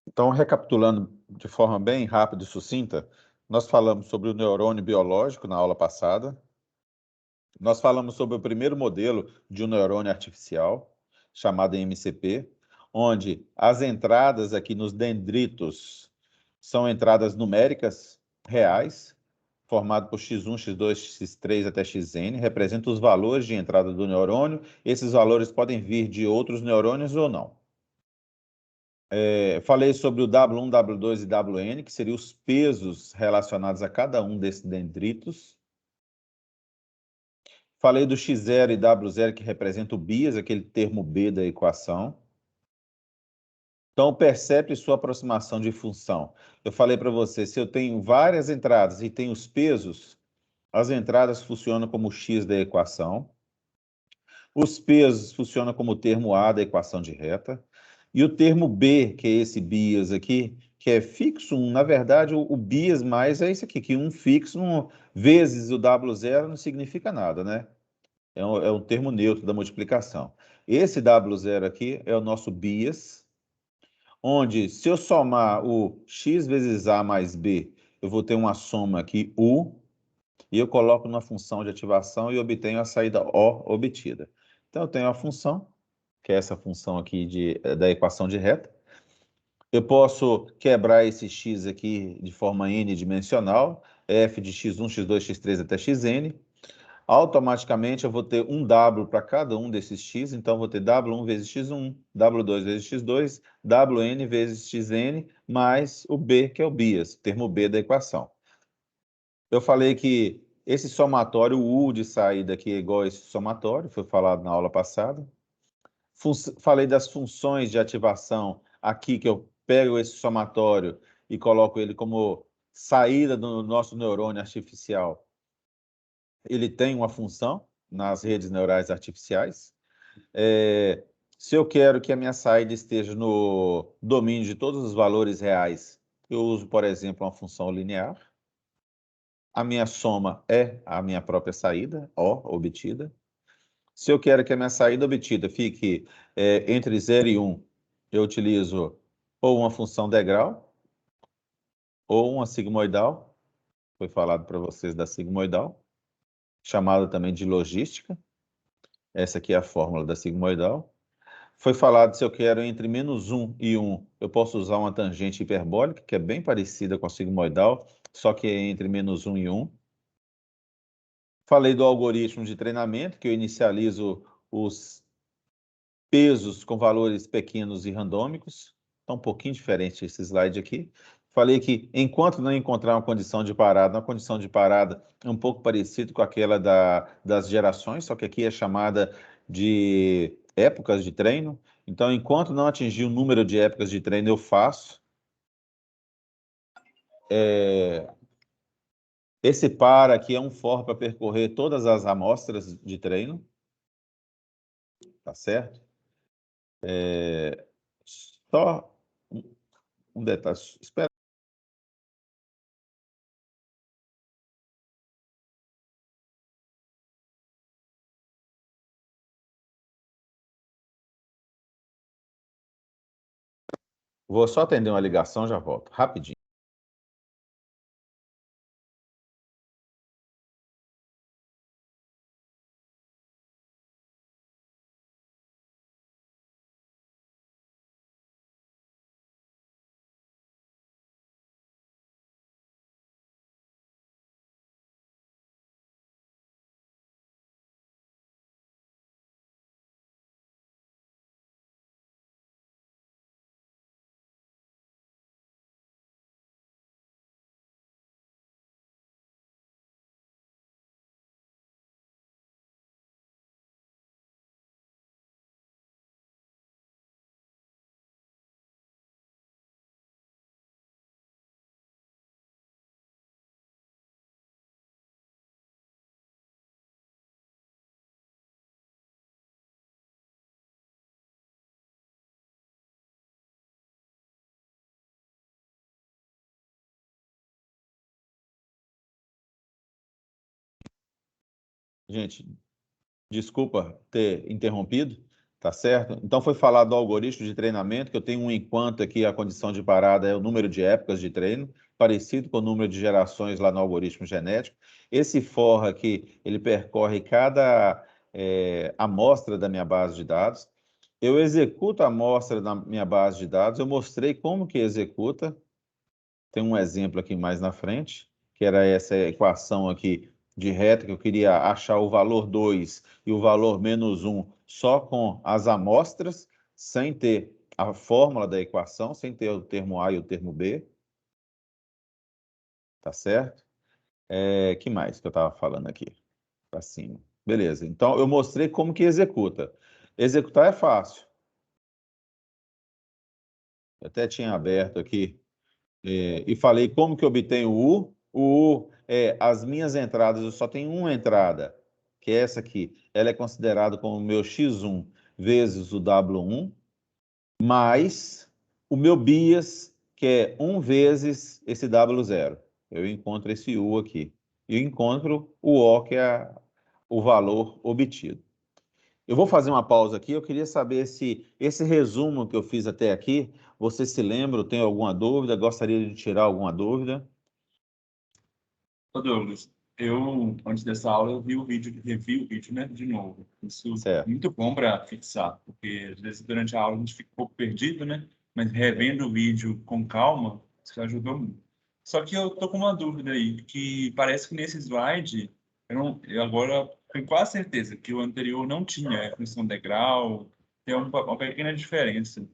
Então, recapitulando de forma bem rápida e sucinta, nós falamos sobre o neurônio biológico na aula passada. Nós falamos sobre o primeiro modelo de um neurônio artificial, chamado MCP, onde as entradas aqui nos dendritos são entradas numéricas reais, formado por x1, x2, x3 até xn, representa os valores de entrada do neurônio. Esses valores podem vir de outros neurônios ou não. Falei sobre o W1, W2 e WN, que seriam os pesos relacionados a cada um desses dendritos. Falei do x0 e W0, que representa o bias, aquele termo B da equação. Então, o percepto e sua aproximação de função. Eu falei para você, se eu tenho várias entradas e tenho os pesos, as entradas funcionam como o x da equação. Os pesos funcionam como o termo A da equação de reta. E o termo B, que é esse bias aqui, que é fixo 1, na verdade, o bias mais é isso aqui, que 1 fixo vezes o W0 não significa nada, né? É um termo neutro da multiplicação. Esse W0 aqui é o nosso bias, onde se eu somar o x vezes A mais B, eu vou ter uma soma aqui, U, e eu coloco na função de ativação e obtenho a saída O obtida. Então, eu tenho a função, que é essa função aqui da equação de reta. Eu posso quebrar esse x aqui de forma n-dimensional, f de x1, x2, x3 até xn. Automaticamente, eu vou ter um w para cada um desses x, então, eu vou ter w1 vezes x1, w2 vezes x2, wn vezes xn, mais o b, que é o bias, termo b da equação. Eu falei que esse somatório, o U de saída aqui é igual a esse somatório, foi falado na aula passada. Falei das funções de ativação aqui, que eu pego esse somatório e coloco ele como saída do nosso neurônio artificial. Ele tem uma função nas redes neurais artificiais. Se eu quero que a minha saída esteja no domínio de todos os valores reais, eu uso, por exemplo, uma função linear. A minha soma é a minha própria saída, O, obtida. Se eu quero que a minha saída obtida fique entre 0 e 1, eu utilizo ou uma função degrau, ou uma sigmoidal, foi falado para vocês da sigmoidal, chamada também de logística. Essa aqui é a fórmula da sigmoidal. Foi falado se eu quero entre menos 1 e 1, eu posso usar uma tangente hiperbólica, que é bem parecida com a sigmoidal, só que é entre menos 1 e 1. Falei do algoritmo de treinamento, que eu inicializo os pesos com valores pequenos e randômicos. Está um pouquinho diferente esse slide aqui. Falei que, enquanto não encontrar uma condição de parada, uma condição de parada é um pouco parecido com aquela das gerações, só que aqui é chamada de épocas de treino. Então, enquanto não atingir o número de épocas de treino, eu faço. Esse para aqui é um for para percorrer todas as amostras de treino, tá certo? Só um detalhe. Espera. Vou só atender uma ligação, já volto. Rapidinho. Gente, desculpa ter interrompido. Tá certo? Então, foi falado do algoritmo de treinamento, que eu tenho um enquanto aqui, a condição de parada é o número de épocas de treino, parecido com o número de gerações lá no algoritmo genético. Esse for aqui, ele percorre cada amostra da minha base de dados. Eu executo a amostra da minha base de dados, eu mostrei como que executa. Tem um exemplo aqui mais na frente, que era essa equação aqui de reta, que eu queria achar o valor 2 e o valor menos 1 só com as amostras, sem ter a fórmula da equação, sem ter o termo A e o termo B. Tá certo? Que mais que eu estava falando aqui? Para cima. Beleza. Então, eu mostrei como que executa. Executar é fácil. Eu até tinha aberto aqui e falei como que eu obtenho o U. O U é as minhas entradas, eu só tenho uma entrada, que é essa aqui. Ela é considerada como o meu X1 vezes o W1, mais o meu bias, que é 1 vezes esse W0. Eu encontro esse U aqui. E encontro o O, que é o valor obtido. Eu vou fazer uma pausa aqui. Eu queria saber se esse resumo que eu fiz até aqui, você se lembra, tem alguma dúvida? Gostaria de tirar alguma dúvida? Ô, Douglas, eu, antes dessa aula, eu vi o vídeo, revi o vídeo, né, de novo. Isso é Certo. muito bom para fixar, porque às vezes durante a aula a gente fica um pouco perdido, né? Mas revendo o vídeo com calma, isso ajudou muito. Só que eu tô com uma dúvida aí, que parece que nesse slide, eu agora tenho quase certeza que o anterior não tinha função degrau, tem uma pequena diferença.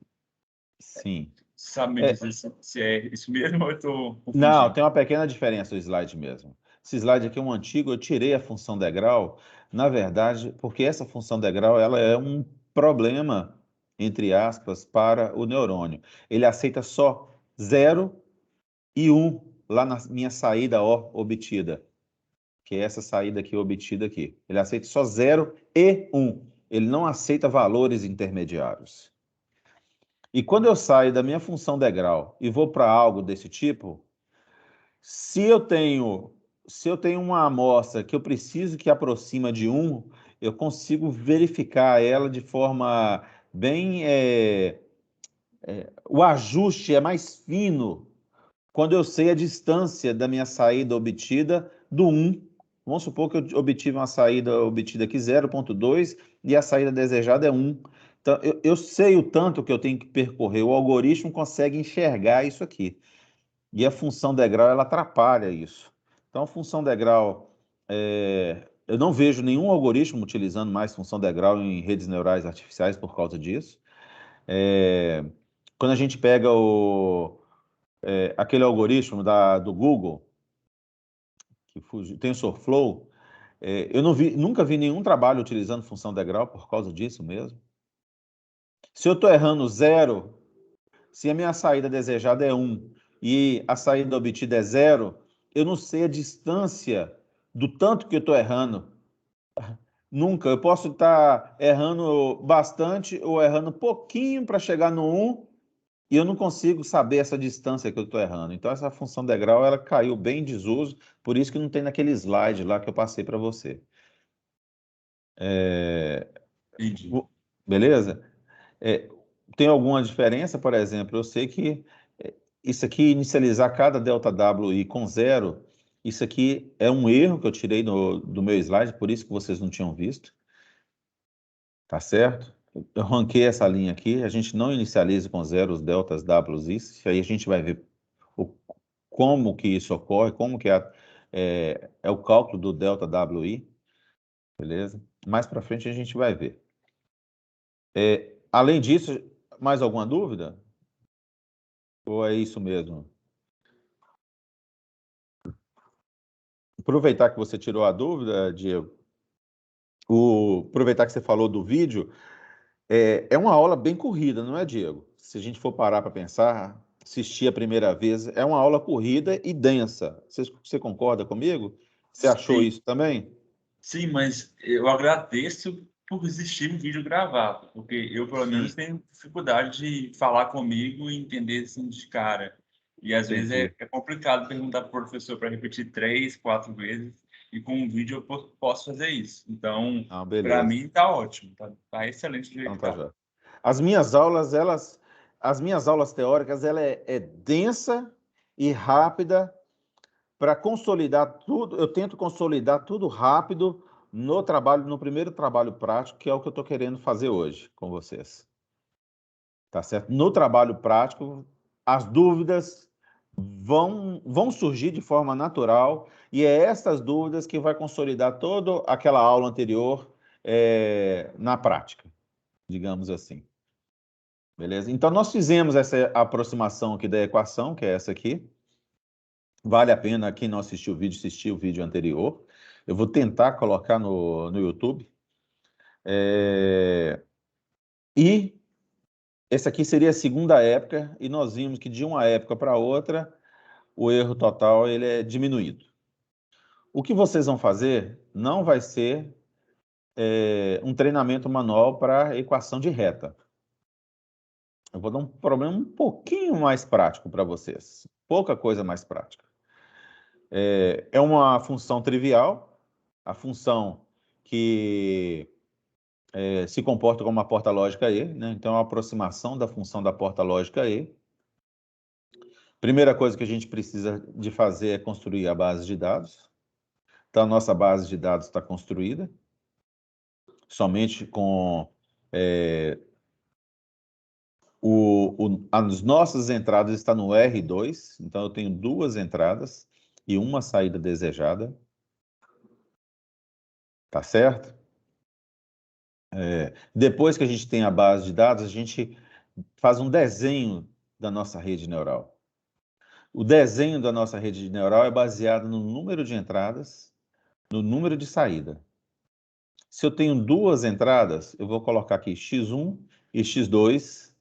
Sim. Sabe me É, dizer se é isso mesmo ou eu estou não, confundindo? tem uma pequena diferença o slide mesmo. Esse slide aqui é um antigo, eu tirei a função degrau, na verdade, porque essa função degrau ela é um problema, entre aspas, para o neurônio. Ele aceita só 0 e 1 lá na minha saída O obtida, que é essa saída aqui obtida aqui. Ele aceita só 0 e 1. Ele não aceita valores intermediários. E quando eu saio da minha função degrau e vou para algo desse tipo, se eu tenho, se eu tenho uma amostra que eu preciso que aproxima de 1, eu consigo verificar ela de forma bem. O ajuste é mais fino quando eu sei a distância da minha saída obtida do 1. Vamos supor que eu obtive uma saída obtida aqui 0,2 e a saída desejada é 1. Então, eu sei o tanto que eu tenho que percorrer, o algoritmo consegue enxergar isso aqui. E a função degrau, ela atrapalha isso. Então, a função degrau, eu não vejo nenhum algoritmo utilizando mais função degrau em redes neurais artificiais por causa disso. É, quando a gente pega aquele algoritmo do Google, que TensorFlow, eu não vi, nunca vi nenhum trabalho utilizando função degrau por causa disso mesmo. Se eu estou errando 0, se a minha saída desejada é 1 e a saída obtida é 0, eu não sei a distância do tanto que eu estou errando. Nunca. Eu posso estar errando bastante ou errando pouquinho para chegar no 1 e eu não consigo saber essa distância que eu estou errando. Então, essa função degrau, ela caiu bem em desuso, por isso que não tem naquele slide lá que eu passei para você. É, Entendi. Beleza? É, tem alguma diferença, por exemplo, eu sei que isso aqui, inicializar cada ΔWI com 0, isso aqui é um erro que eu tirei do meu slide, por isso que vocês não tinham visto, tá certo? Eu ranquei essa linha aqui, a gente não inicializa com 0 os deltas Ws, isso aí a gente vai ver o, como que isso ocorre, como que é o cálculo do delta WI, beleza? Mais para frente a gente vai ver. Além disso, mais alguma dúvida? Ou é isso mesmo? Aproveitar que você tirou a dúvida, Diego, aproveitar que você falou do vídeo, é uma aula bem corrida, não é, Diego? Se a gente for parar para pensar, assistir a primeira vez, é uma aula corrida e densa. Você concorda comigo? Você achou Sim, isso também? sim, mas eu agradeço por existir um vídeo gravado, porque eu, pelo menos, Sim, tenho dificuldade de falar comigo e entender assim de cara. E às vezes entendi. é complicado perguntar para o professor para repetir 3, 4 vezes. e com o vídeo eu posso fazer isso. Então, para Beleza. mim está ótimo, tá excelente do jeito Então que tá tá. já. As minhas aulas teóricas, ela é densa e rápida para consolidar tudo. Eu tento consolidar tudo rápido no primeiro trabalho prático, que é o que eu estou querendo fazer hoje com vocês. Tá certo? No trabalho prático, as dúvidas vão surgir de forma natural e é essas dúvidas que vai consolidar toda aquela aula anterior na prática, digamos assim. Beleza? Então, nós fizemos essa aproximação aqui da equação, que é essa aqui. Vale a pena, quem não assistiu o vídeo, assistir o vídeo anterior. Eu vou tentar colocar no YouTube. E essa aqui seria a segunda época, e nós vimos que de uma época para outra, o erro total ele é diminuído. O que vocês vão fazer não vai ser um treinamento manual para equação de reta. Eu vou dar um problema um pouquinho mais prático para vocês. Pouca coisa mais prática. É uma função trivial, a função que se comporta como uma porta lógica E, né? Então, é uma aproximação da função da porta lógica E. Primeira coisa que a gente precisa de fazer é construir a base de dados. Então, a nossa base de dados está construída, somente com as nossas entradas estão no R2, então eu tenho duas entradas e uma saída desejada. Tá certo? Depois que a gente tem a base de dados, a gente faz um desenho da nossa rede neural. O desenho da nossa rede neural é baseado no número de entradas, no número de saída. Se eu tenho duas entradas, eu vou colocar aqui x1 e x2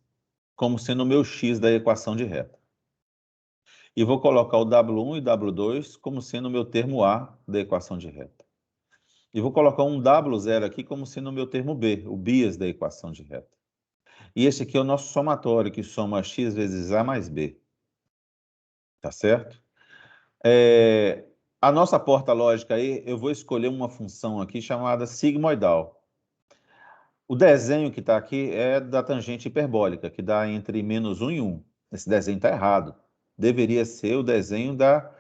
como sendo o meu x da equação de reta. E vou colocar o W1 e W2 como sendo o meu termo A da equação de reta. E vou colocar um W0 aqui como sendo o meu termo B, o bias da equação de reta. E esse aqui é o nosso somatório, que soma x vezes A mais B. Tá certo? A nossa porta lógica aí, eu vou escolher uma função aqui chamada sigmoidal. O desenho que está aqui é da tangente hiperbólica, que dá entre -1 e 1. Esse desenho está errado. Deveria ser o desenho da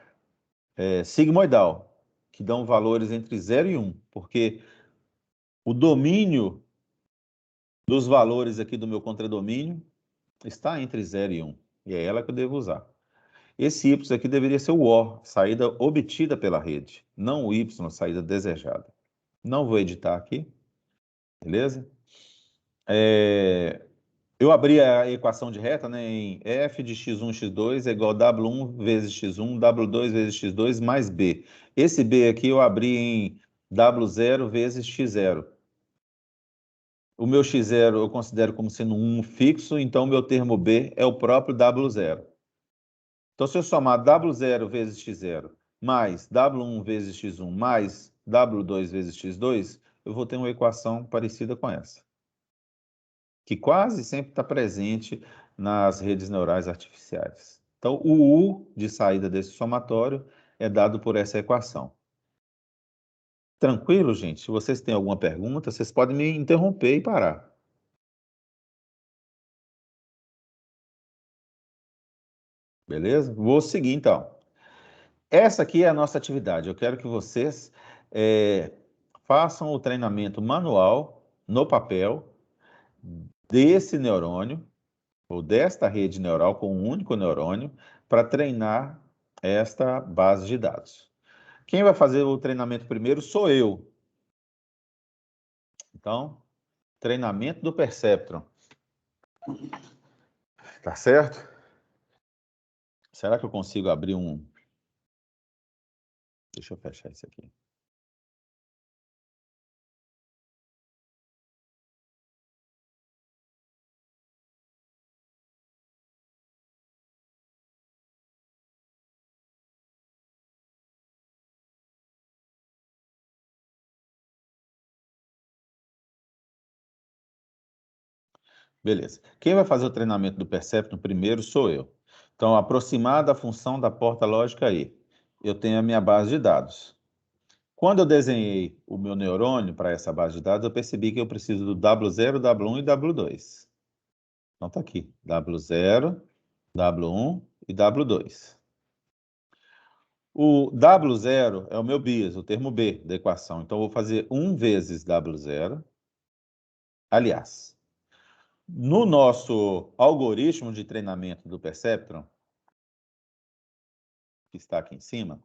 sigmoidal, que dão valores entre 0 e 1, porque o domínio dos valores aqui do meu contradomínio está entre 0 e 1, e é ela que eu devo usar. Esse y aqui deveria ser o O, saída obtida pela rede, não o y, saída desejada. Não vou editar aqui, beleza? Eu abri a equação de reta, né, em f de x1, x2 é igual a w1 vezes x1, w2 vezes x2 mais b. Esse b aqui eu abri em w0 vezes x0. O meu x0 eu considero como sendo um fixo, então o meu termo b é o próprio w0. Então, se eu somar W0 vezes X0 mais W1 vezes X1 mais W2 vezes X2, eu vou ter uma equação parecida com essa, que quase sempre está presente nas redes neurais artificiais. Então, o U de saída desse somatório é dado por essa equação. Tranquilo, gente? Se vocês têm alguma pergunta, vocês podem me interromper e parar. Beleza? Vou seguir, então. Essa aqui é a nossa atividade. Eu quero que vocês façam o treinamento manual, no papel, desse neurônio, ou desta rede neural com um único neurônio, para treinar esta base de dados. Quem vai fazer o treinamento primeiro sou eu. Então, treinamento do Perceptron. Tá certo? Será que eu consigo abrir um... Deixa eu fechar isso aqui. Beleza. Quem vai fazer o treinamento do Perceptron primeiro sou eu. Então, aproximar da função da porta lógica E. Eu tenho a minha base de dados. Quando eu desenhei o meu neurônio para essa base de dados, eu percebi que eu preciso do W0, W1 e W2. Então, está aqui, W0, W1 e W2. O W0 é o meu bias, o termo B da equação. Então, eu vou fazer 1 vezes W0. Aliás, no nosso algoritmo de treinamento do Perceptron, que está aqui em cima,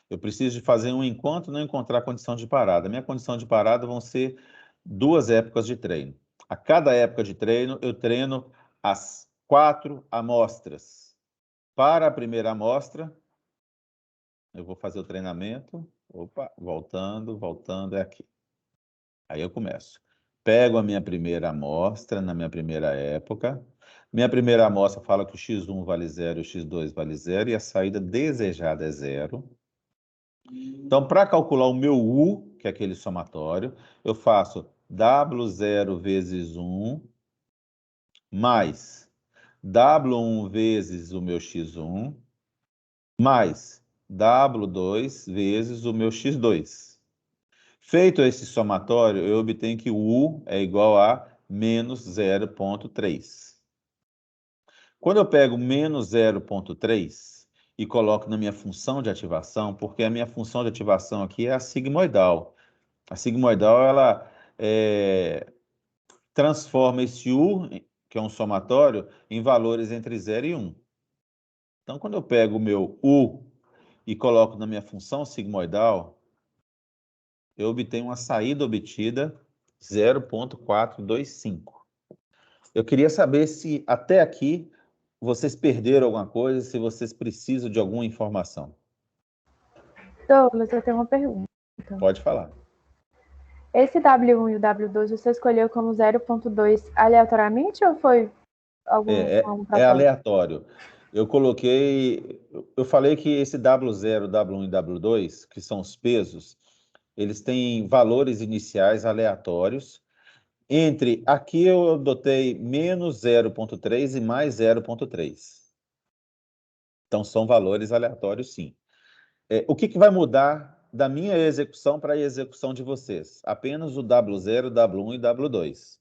eu preciso de fazer um enquanto não encontrar condição de parada. Minha condição de parada vão ser 2 épocas de treino. A cada época de treino, eu treino as 4 amostras. Para a primeira amostra, eu vou fazer o treinamento. Opa, voltando, é aqui. Aí eu começo. Pego a minha primeira amostra, na minha primeira época. Minha primeira amostra fala que o x1 vale 0, o x2 vale 0, e a saída desejada é 0. Então, para calcular o meu U, que é aquele somatório, eu faço W0 vezes 1, mais W1 vezes o meu x1, mais W2 vezes o meu x2. Feito esse somatório, eu obtenho que o U é igual a menos 0,3. Quando eu pego menos 0,3 e coloco na minha função de ativação, porque a minha função de ativação aqui é a sigmoidal. A sigmoidal, ela transforma esse U, que é um somatório, em valores entre 0 e 1. Então, quando eu pego o meu U e coloco na minha função sigmoidal, eu obtenho uma saída obtida 0,425. Eu queria saber se até aqui vocês perderam alguma coisa, se vocês precisam de alguma informação. Douglas, eu tenho uma pergunta. Pode falar. Esse W1 e o W2 você escolheu como 0,2 aleatoriamente ou foi algum É aleatório. Eu falei que esse W0, W1 e W2, que são os pesos, eles têm valores iniciais aleatórios. Aqui eu adotei menos 0,3 e mais 0,3. Então, são valores aleatórios, sim. O que vai mudar da minha execução para a execução de vocês? Apenas o W0, W1 e W2,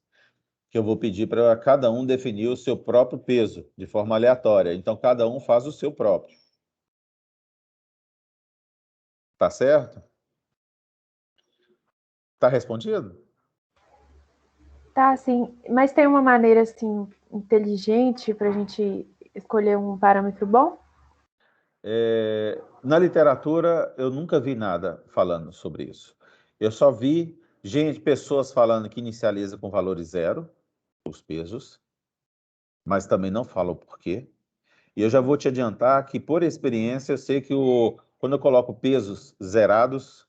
que eu vou pedir para cada um definir o seu próprio peso, de forma aleatória. Então, cada um faz o seu próprio. Tá certo? Tá respondido? Tá, sim. Mas tem uma maneira, assim, inteligente para a gente escolher um parâmetro bom? Na literatura, eu nunca vi nada falando sobre isso. Eu só vi pessoas falando que inicializa com valores 0, os pesos, mas também não falam o porquê. E eu já vou te adiantar que, por experiência, eu sei que quando eu coloco pesos zerados,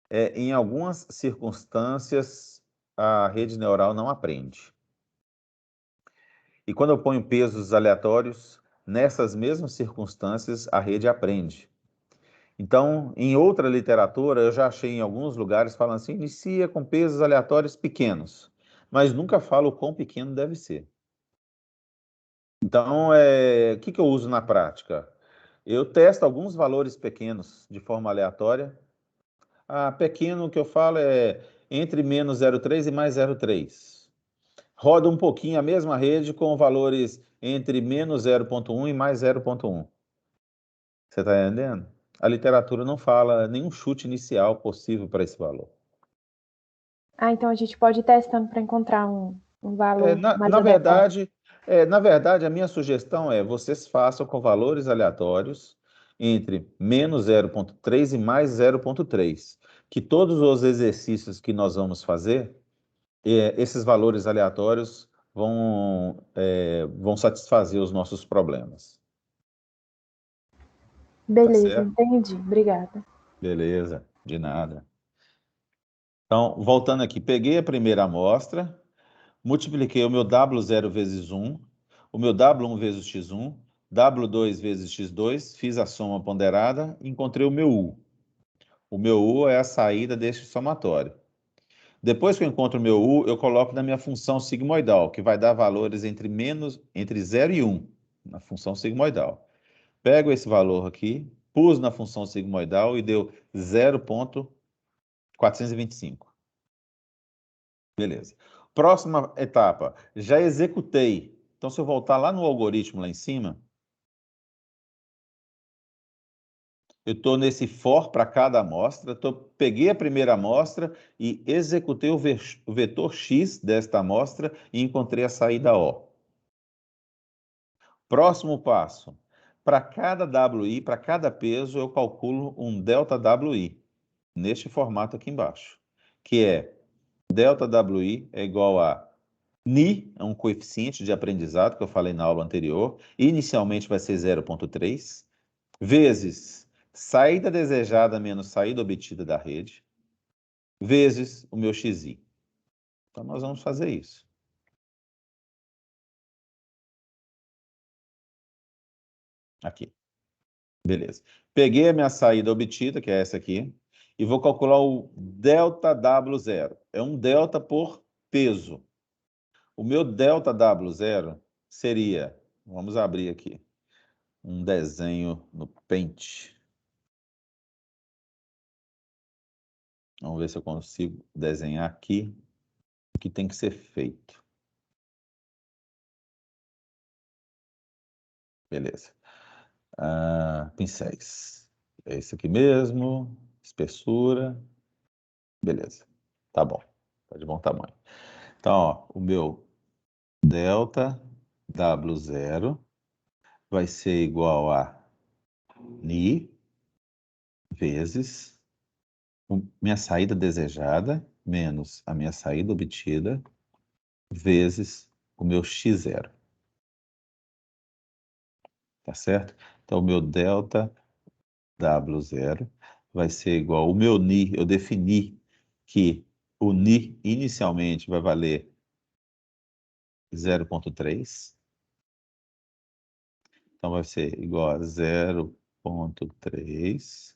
em algumas circunstâncias, a rede neural não aprende. E quando eu ponho pesos aleatórios, nessas mesmas circunstâncias, a rede aprende. Então, em outra literatura, eu já achei em alguns lugares falando assim, inicia com pesos aleatórios pequenos, mas nunca fala o quão pequeno deve ser. Então, o que eu uso na prática? Eu testo alguns valores pequenos de forma aleatória. Pequeno que eu falo é entre menos 0,3 e mais 0,3. Roda um pouquinho a mesma rede com valores entre menos 0,1 e mais 0,1. Você está entendendo? A literatura não fala nenhum chute inicial possível para esse valor. Então a gente pode ir testando para encontrar um valor mais Na adequado. verdade, a minha sugestão é vocês façam com valores aleatórios entre menos 0,3 e mais 0,3. Que todos os exercícios que nós vamos fazer, esses valores aleatórios vão satisfazer os nossos problemas. Beleza, certo? entendi. Obrigada. Beleza, de nada. Então, voltando aqui, peguei a primeira amostra, multipliquei o meu W0 vezes 1, o meu W1 vezes x1, W2 vezes x2, fiz a soma ponderada e encontrei o meu U. O meu U é a saída deste somatório. Depois que eu encontro o meu U, eu coloco na minha função sigmoidal, que vai dar valores entre 0 e 1, na função sigmoidal. Pego esse valor aqui, pus na função sigmoidal e deu 0,425. Beleza. Próxima etapa, já executei. Então, se eu voltar lá no algoritmo, lá em cima, eu estou nesse for para cada amostra, peguei a primeira amostra e executei o vetor x desta amostra e encontrei a saída O. Próximo passo, para cada WI, para cada peso, eu calculo um ΔWI, neste formato aqui embaixo, que é ΔWI é igual a Ni, é um coeficiente de aprendizado que eu falei na aula anterior, inicialmente vai ser 0,3, vezes saída desejada menos saída obtida da rede, vezes o meu xi. Então, nós vamos fazer isso. Aqui. Beleza. Peguei a minha saída obtida, que é essa aqui, e vou calcular o ΔW0. É um delta por peso. O meu ΔW0 seria, vamos abrir aqui, um desenho no Paint. Vamos ver se eu consigo desenhar aqui o que tem que ser feito. Beleza. Pincéis. É esse aqui mesmo. Espessura. Beleza. Tá bom. Tá de bom tamanho. Então, ó, o meu delta W0 vai ser igual a Ni vezes minha saída desejada menos a minha saída obtida vezes o meu x0. Tá certo? Então, o meu delta W0 vai ser igual ao meu Ni. Eu defini que o Ni inicialmente vai valer 0,3. Então, vai ser igual a 0,3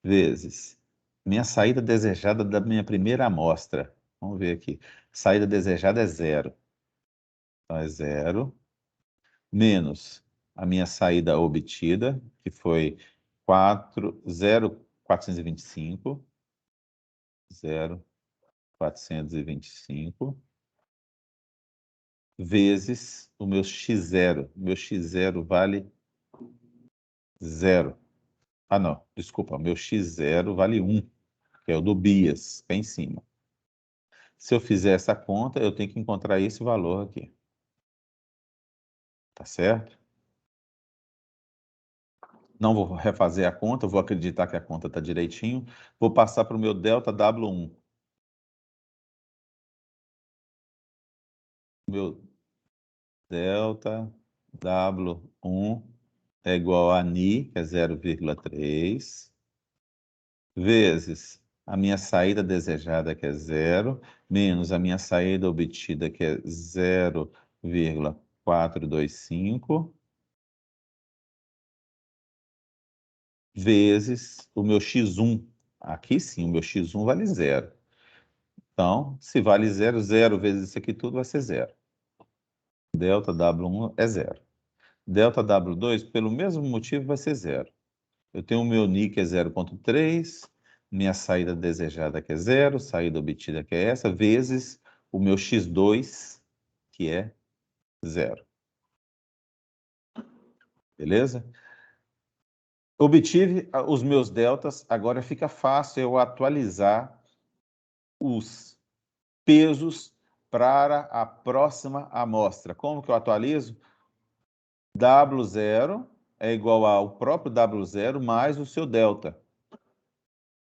vezes minha saída desejada da minha primeira amostra. Vamos ver aqui. Saída desejada é 0. Então, é 0 menos a minha saída obtida, que foi 0,425. 0,425 vezes o meu x0. O meu x0 vale 0. Ah, não, desculpa, o meu x0 vale 1, que é o do Bias, que é em cima. Se eu fizer essa conta, eu tenho que encontrar esse valor aqui. Tá certo? Não vou refazer a conta, vou acreditar que a conta está direitinho. Vou passar para o meu delta W1. Meu delta W1 é igual a Ni, que é 0,3, vezes a minha saída desejada, que é 0, menos a minha saída obtida, que é 0,425, vezes o meu x1. Aqui sim, o meu x1 vale 0. Então, se vale 0, 0 vezes isso aqui tudo vai ser 0. Delta W1 é 0. Delta W2, pelo mesmo motivo, vai ser 0. Eu tenho o meu Ni, que é 0,3, minha saída desejada, que é 0, saída obtida, que é essa, vezes o meu x2, que é 0. Beleza? Obtive os meus deltas, agora fica fácil eu atualizar os pesos para a próxima amostra. Como que eu atualizo? W0 é igual ao próprio W0 mais o seu delta.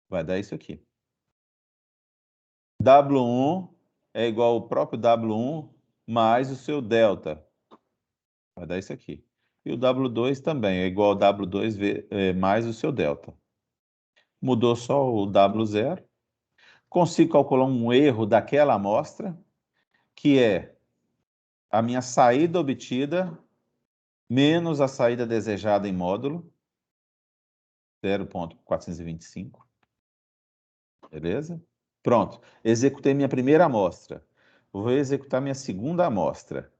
Vai dar isso aqui. W1 é igual ao próprio W1 mais o seu delta. Vai dar isso aqui. E o W2 também é igual ao W2 mais o seu delta. Mudou só o W0. Consigo calcular um erro daquela amostra, que é a minha saída obtida menos a saída desejada em módulo, 0,425. Beleza? Pronto. Executei minha primeira amostra. Vou executar minha segunda amostra.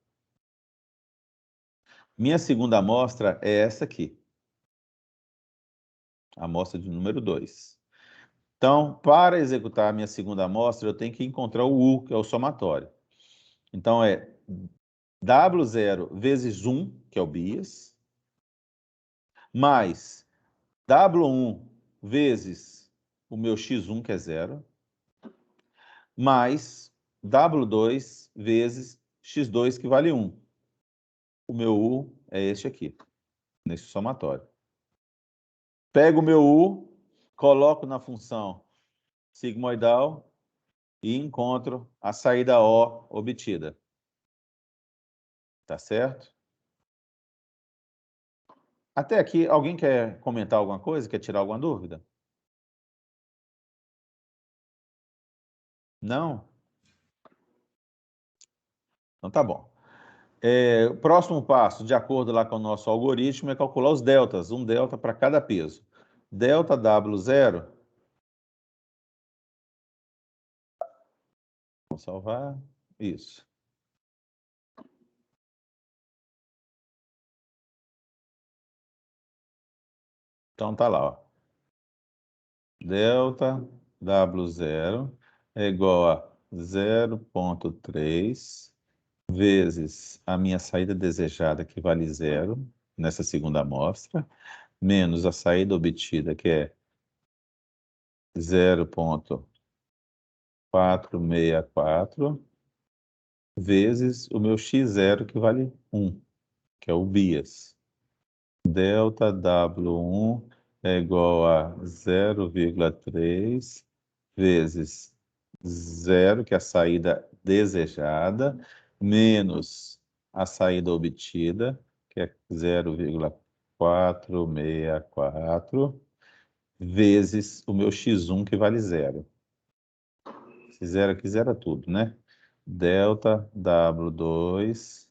Minha segunda amostra é essa aqui. amostra de número 2. Então, para executar a minha segunda amostra, eu tenho que encontrar o U, que é o somatório. Então, é W0 vezes 1, que é o bias, mais W1 vezes o meu X1, que é 0, mais W2 vezes X2, que vale 1. O meu U é este aqui, nesse somatório. Pego o meu U, coloco na função sigmoidal e encontro a saída O obtida. Tá certo? Até aqui, alguém quer comentar alguma coisa? Quer tirar alguma dúvida? Não? Então tá bom. O próximo passo, de acordo lá com o nosso algoritmo, é calcular os deltas, um delta para cada peso. Delta W0, vamos salvar, isso. Então tá lá, ó. Delta W0 é igual a 0,3 vezes a minha saída desejada, que vale 0, nessa segunda amostra, menos a saída obtida, que é 0,464, vezes o meu x0, que vale 1, que é o bias. Delta W1 é igual a 0,3 vezes 0, que é a saída desejada, menos a saída obtida, que é 0,464, vezes o meu x1, que vale 0. Se 0 aqui, zera tudo, né? Delta W2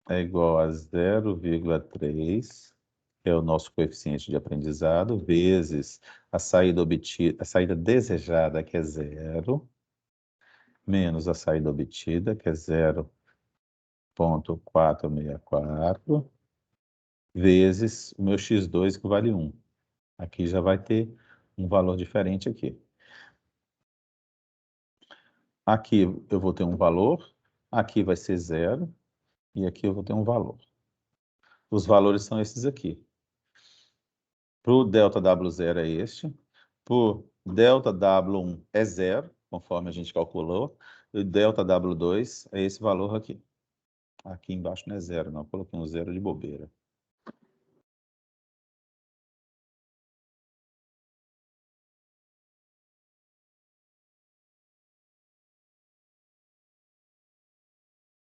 é igual a 0,3, que é o nosso coeficiente de aprendizado, vezes a saída obtida, a saída desejada, que é 0, menos a saída obtida, que é 0,464, vezes o meu x2, que vale 1. Aqui já vai ter um valor diferente aqui. Aqui eu vou ter um valor, aqui vai ser 0, e aqui eu vou ter um valor. Os valores são esses aqui. Para o delta W0 é este. Para o delta W1 é 0, conforme a gente calculou. E o delta W2 é esse valor aqui. Aqui embaixo não é 0, não. Eu coloquei um 0 de bobeira.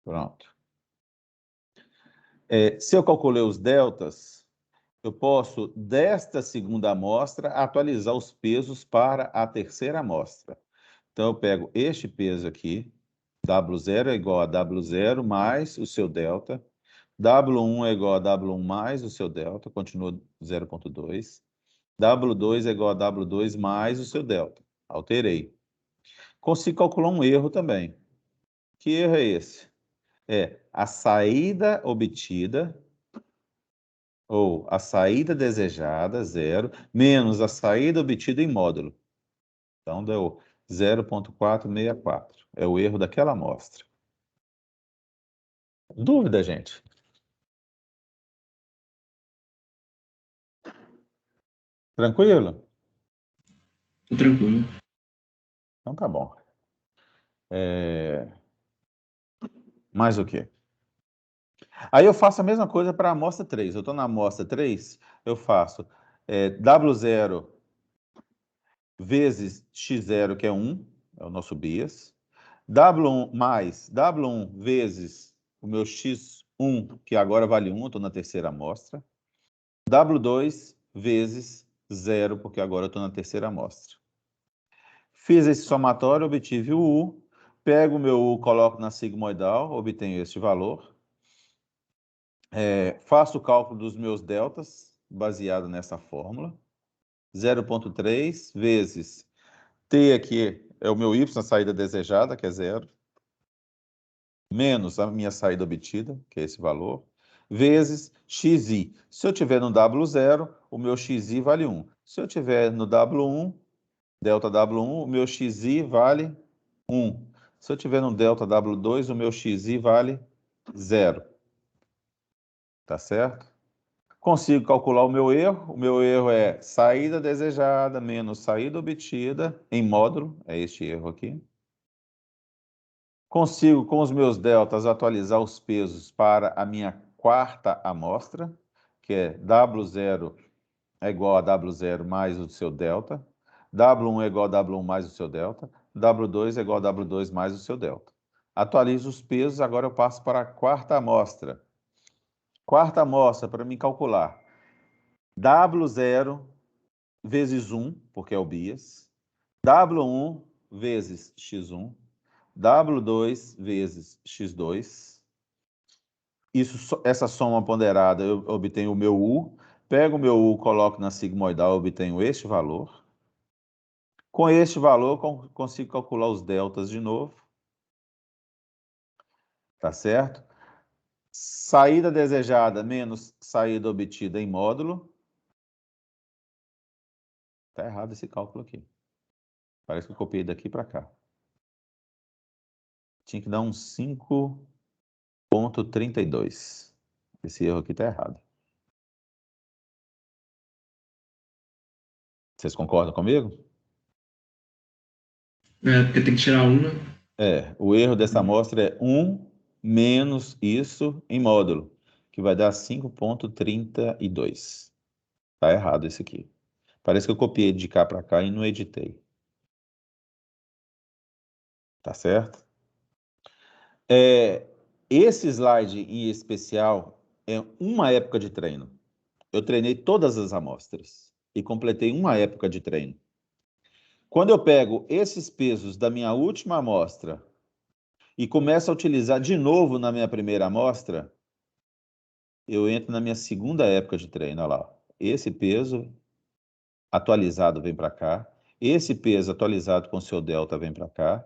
Pronto. Se eu calculei os deltas, eu posso, desta segunda amostra, atualizar os pesos para a terceira amostra. Então, eu pego este peso aqui, W0 é igual a W0 mais o seu delta, W1 é igual a W1 mais o seu delta, continua 0,2, W2 é igual a W2 mais o seu delta, alterei. Consigo calcular um erro também. Que erro é esse? É a saída obtida, ou a saída desejada, 0, menos a saída obtida em módulo. Então, deu 0,464. É o erro daquela amostra. Dúvida, gente? Tranquilo? Tranquilo. Então tá bom. Mais o quê? Aí eu faço a mesma coisa para a amostra 3. Eu estou na amostra 3, eu faço W0 vezes X0, que é 1, é o nosso bias, W1 mais W1 vezes o meu X1, que agora vale 1, eu estou na terceira amostra, W2 vezes 0, porque agora eu estou na terceira amostra. Fiz esse somatório, obtive o U, pego o meu U, coloco na sigmoidal, obtenho este valor. Faço o cálculo dos meus deltas, baseado nessa fórmula. 0,3 vezes T aqui é o meu Y, a saída desejada, que é 0, menos a minha saída obtida, que é esse valor, vezes XI. Se eu tiver no W0, o meu XI vale 1. Se eu tiver no W1, delta W1, o meu xi vale 1. Se eu tiver no delta W2, o meu xi vale 0. Tá certo? Consigo calcular o meu erro. O meu erro é saída desejada menos saída obtida em módulo. É este erro aqui. Consigo, com os meus deltas, atualizar os pesos para a minha quarta amostra, que é W0 é igual a W0 mais o seu delta. W1 é igual a W1 mais o seu delta. W2 é igual a W2 mais o seu delta. Atualizo os pesos, agora eu passo para a quarta amostra. Quarta amostra, para me calcular. W0 vezes 1, porque é o bias. W1 vezes x1. W2 vezes x2. Essa soma ponderada, eu obtenho o meu U. Pego o meu U, coloco na sigmoidal, obtenho este valor. Com este valor, consigo calcular os deltas de novo. Tá certo? Saída desejada menos saída obtida em módulo. Tá errado esse cálculo aqui. Parece que eu copiei daqui para cá. Tinha que dar um 5,32. Esse erro aqui tá errado. Vocês concordam comigo? É, porque tem que tirar uma. O erro dessa amostra é 1 menos isso em módulo, que vai dar 5,32. Tá errado esse aqui. Parece que eu copiei de cá para cá e não editei. Tá certo? Esse slide em especial é uma época de treino. Eu treinei todas as amostras e completei uma época de treino. Quando eu pego esses pesos da minha última amostra e começo a utilizar de novo na minha primeira amostra, eu entro na minha segunda época de treino. Olha lá. Esse peso atualizado vem para cá, esse peso atualizado com seu delta vem para cá,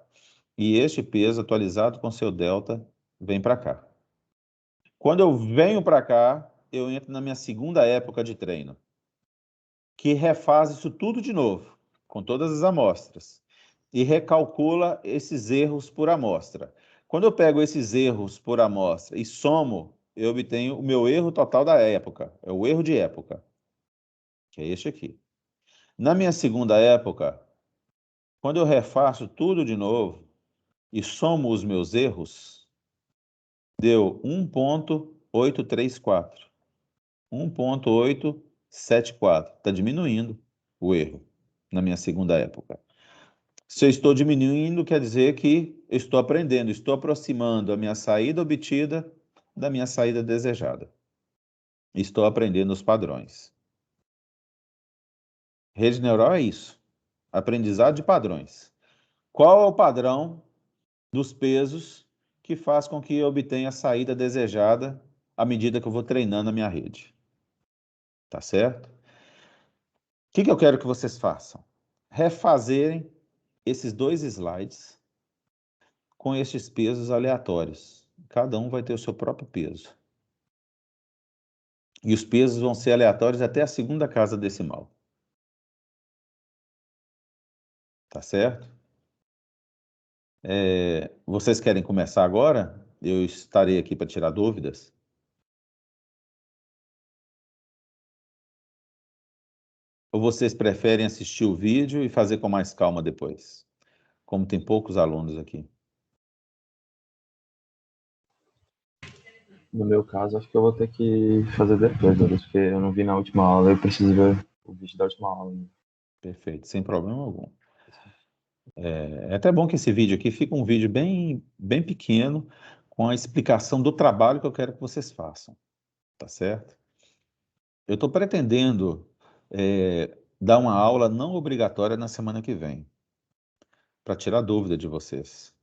e este peso atualizado com seu delta vem para cá. Quando eu venho para cá, eu entro na minha segunda época de treino, que refaz isso tudo de novo, com todas as amostras, e recalcula esses erros por amostra. Quando eu pego esses erros por amostra e somo, eu obtenho o meu erro total da época, é o erro de época, que é este aqui. Na minha segunda época, quando eu refaço tudo de novo e somo os meus erros, deu 1,834. 1,874. Está diminuindo o erro na minha segunda época. Se eu estou diminuindo, quer dizer que eu estou aprendendo, estou aproximando a minha saída obtida da minha saída desejada. Estou aprendendo os padrões. Rede neural é isso. Aprendizado de padrões. Qual é o padrão dos pesos que faz com que eu obtenha a saída desejada à medida que eu vou treinando a minha rede? Tá certo? O que eu quero que vocês façam? Refazerem esses dois slides com estes pesos aleatórios. Cada um vai ter o seu próprio peso. E os pesos vão ser aleatórios até a segunda casa decimal. Tá certo? Vocês querem começar agora? Eu estarei aqui para tirar dúvidas. Ou vocês preferem assistir o vídeo e fazer com mais calma depois? Como tem poucos alunos aqui. No meu caso, acho que eu vou ter que fazer depois, Douglas, porque eu não vi na última aula, eu preciso ver o vídeo da última aula. Perfeito, sem problema algum. É até bom que esse vídeo aqui fique um vídeo bem pequeno, com a explicação do trabalho que eu quero que vocês façam. Tá certo? Eu estou pretendendo dar uma aula não obrigatória na semana que vem, para tirar dúvida de vocês.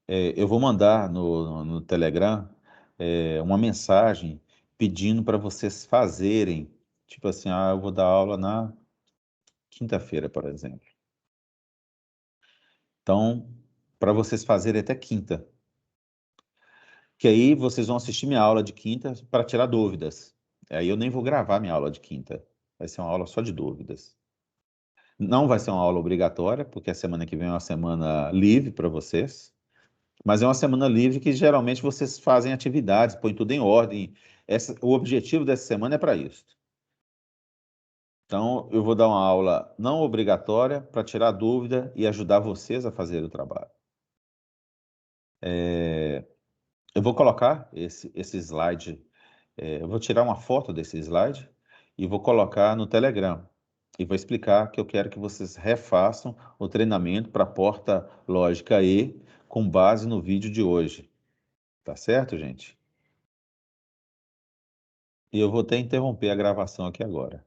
Eu vou mandar no Telegram uma mensagem pedindo para vocês fazerem, tipo assim, eu vou dar aula na quinta-feira, por exemplo. Então, para vocês fazerem até quinta. Que aí vocês vão assistir minha aula de quinta para tirar dúvidas. Aí eu nem vou gravar minha aula de quinta. Vai ser uma aula só de dúvidas. Não vai ser uma aula obrigatória, porque a semana que vem é uma semana livre para vocês. Mas é uma semana livre que geralmente vocês fazem atividades, põem tudo em ordem. O objetivo dessa semana é para isso. Então, eu vou dar uma aula não obrigatória para tirar dúvida e ajudar vocês a fazer o trabalho. Eu vou colocar esse slide, eu vou tirar uma foto desse slide e vou colocar no Telegram. E vou explicar que eu quero que vocês refaçam o treinamento para a porta lógica E com base no vídeo de hoje. Tá certo, gente? E eu vou até interromper a gravação aqui agora.